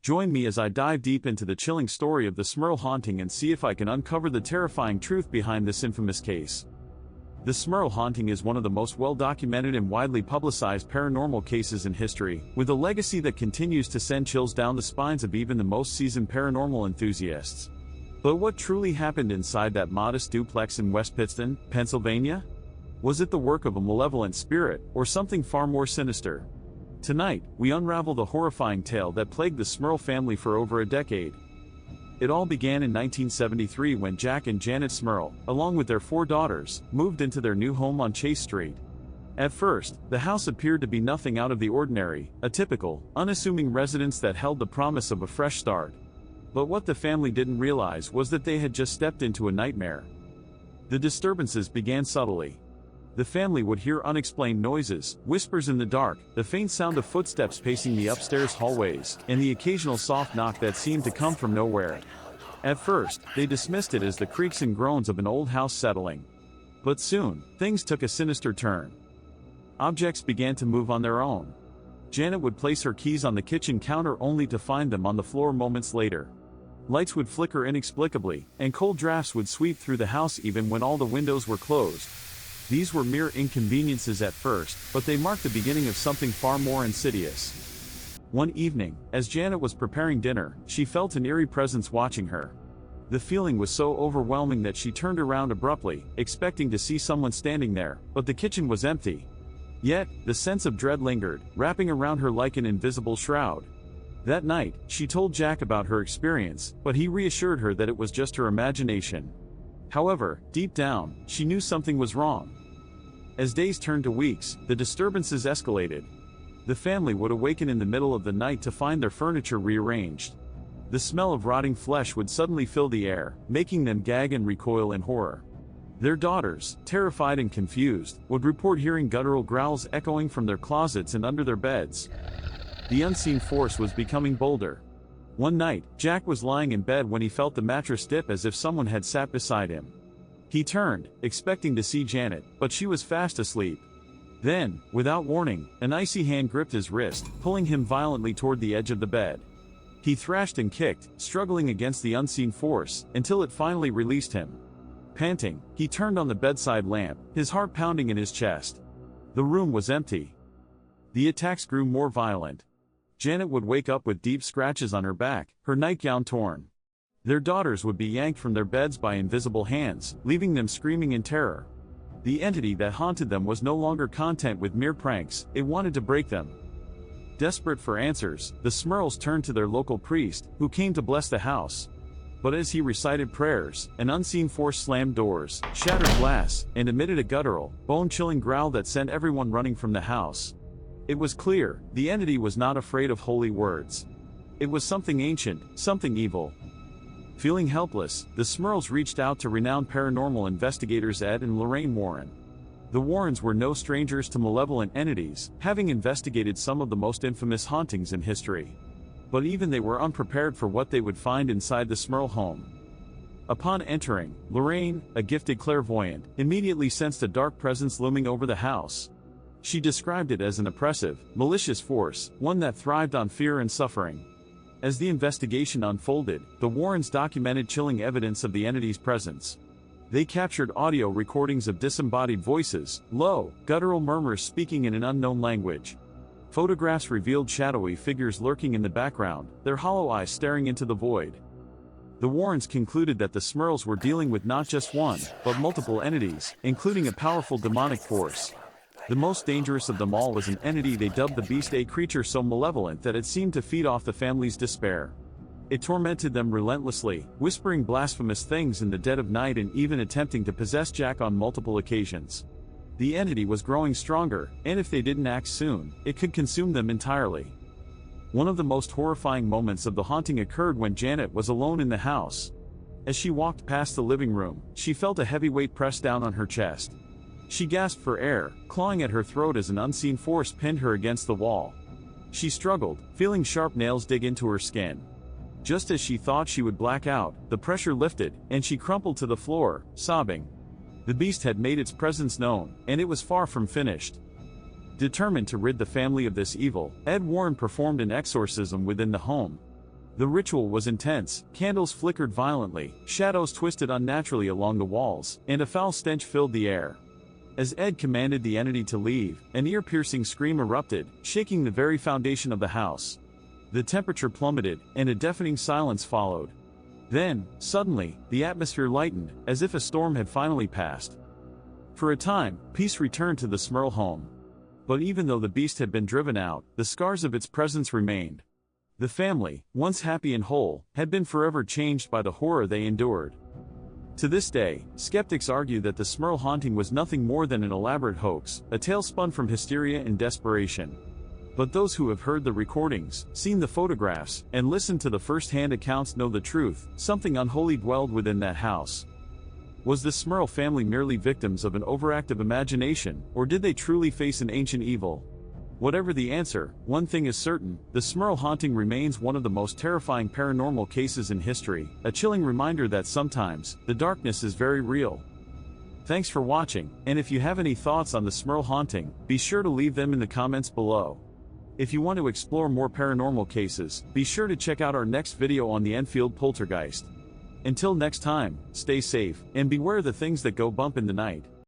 Join me as I dive deep into the chilling story of the Smurl Haunting and see if I can uncover the terrifying truth behind this infamous case. The Smurl Haunting is one of the most well-documented and widely publicized paranormal cases in history, with a legacy that continues to send chills down the spines of even the most seasoned paranormal enthusiasts. But what truly happened inside that modest duplex in West Pittston, Pennsylvania? Was it the work of a malevolent spirit, or something far more sinister? Tonight, we unravel the horrifying tale that plagued the Smurl family for over a decade. It all began in 1973 when Jack and Janet Smurl, along with their 4 daughters, moved into their new home on Chase Street. At first, the house appeared to be nothing out of the ordinary, a typical, unassuming residence that held the promise of a fresh start. But what the family didn't realize was that they had just stepped into a nightmare. The disturbances began subtly. The family would hear unexplained noises, whispers in the dark, the faint sound of footsteps pacing the upstairs hallways, and the occasional soft knock that seemed to come from nowhere. At first, they dismissed it as the creaks and groans of an old house settling. But soon, things took a sinister turn. Objects began to move on their own. Janet would place her keys on the kitchen counter only to find them on the floor moments later. Lights would flicker inexplicably, and cold drafts would sweep through the house even when all the windows were closed. These were mere inconveniences at first, but they marked the beginning of something far more insidious. One evening, as Janet was preparing dinner, she felt an eerie presence watching her. The feeling was so overwhelming that she turned around abruptly, expecting to see someone standing there, but the kitchen was empty. Yet, the sense of dread lingered, wrapping around her like an invisible shroud. That night, she told Jack about her experience, but he reassured her that it was just her imagination. However, deep down, she knew something was wrong. As days turned to weeks, the disturbances escalated. The family would awaken in the middle of the night to find their furniture rearranged. The smell of rotting flesh would suddenly fill the air, making them gag and recoil in horror. Their daughters, terrified and confused, would report hearing guttural growls echoing from their closets and under their beds. The unseen force was becoming bolder. One night, Jack was lying in bed when he felt the mattress dip as if someone had sat beside him. He turned, expecting to see Janet, but she was fast asleep. Then, without warning, an icy hand gripped his wrist, pulling him violently toward the edge of the bed. He thrashed and kicked, struggling against the unseen force, until it finally released him. Panting, he turned on the bedside lamp, his heart pounding in his chest. The room was empty. The attacks grew more violent. Janet would wake up with deep scratches on her back, her nightgown torn. Their daughters would be yanked from their beds by invisible hands, leaving them screaming in terror. The entity that haunted them was no longer content with mere pranks, it wanted to break them. Desperate for answers, the Smurls turned to their local priest, who came to bless the house. But as he recited prayers, an unseen force slammed doors, shattered glass, and emitted a guttural, bone-chilling growl that sent everyone running from the house. It was clear, the entity was not afraid of holy words. It was something ancient, something evil. Feeling helpless, the Smurls reached out to renowned paranormal investigators Ed and Lorraine Warren. The Warrens were no strangers to malevolent entities, having investigated some of the most infamous hauntings in history. But even they were unprepared for what they would find inside the Smurl home. Upon entering, Lorraine, a gifted clairvoyant, immediately sensed a dark presence looming over the house. She described it as an oppressive, malicious force, one that thrived on fear and suffering. As the investigation unfolded, the Warrens documented chilling evidence of the entity's presence. They captured audio recordings of disembodied voices, low, guttural murmurs speaking in an unknown language. Photographs revealed shadowy figures lurking in the background, their hollow eyes staring into the void. The Warrens concluded that the Smurls were dealing with not just one, but multiple entities, including a powerful demonic force. The most dangerous of them all was an entity they dubbed the Beast, a creature so malevolent that it seemed to feed off the family's despair. It tormented them relentlessly, whispering blasphemous things in the dead of night and even attempting to possess Jack on multiple occasions. The entity was growing stronger, and if they didn't act soon, it could consume them entirely. One of the most horrifying moments of the haunting occurred when Janet was alone in the house. As she walked past the living room, she felt a heavy weight pressed down on her chest. She gasped for air, clawing at her throat as an unseen force pinned her against the wall. She struggled, feeling sharp nails dig into her skin. Just as she thought she would black out, the pressure lifted, and she crumpled to the floor, sobbing. The beast had made its presence known, and it was far from finished. Determined to rid the family of this evil, Ed Warren performed an exorcism within the home. The ritual was intense, candles flickered violently, shadows twisted unnaturally along the walls, and a foul stench filled the air. As Ed commanded the entity to leave, an ear-piercing scream erupted, shaking the very foundation of the house. The temperature plummeted, and a deafening silence followed. Then, suddenly, the atmosphere lightened, as if a storm had finally passed. For a time, peace returned to the Smurl home. But even though the beast had been driven out, the scars of its presence remained. The family, once happy and whole, had been forever changed by the horror they endured. To this day, skeptics argue that the Smurl haunting was nothing more than an elaborate hoax, a tale spun from hysteria and desperation. But those who have heard the recordings, seen the photographs, and listened to the first-hand accounts know the truth: something unholy dwelled within that house. Was the Smurl family merely victims of an overactive imagination, or did they truly face an ancient evil? Whatever the answer, one thing is certain: the Smurl haunting remains one of the most terrifying paranormal cases in history, a chilling reminder that sometimes, the darkness is very real. Thanks for watching, and if you have any thoughts on the Smurl haunting, be sure to leave them in the comments below. If you want to explore more paranormal cases, be sure to check out our next video on the Enfield poltergeist. Until next time, stay safe, and beware the things that go bump in the night.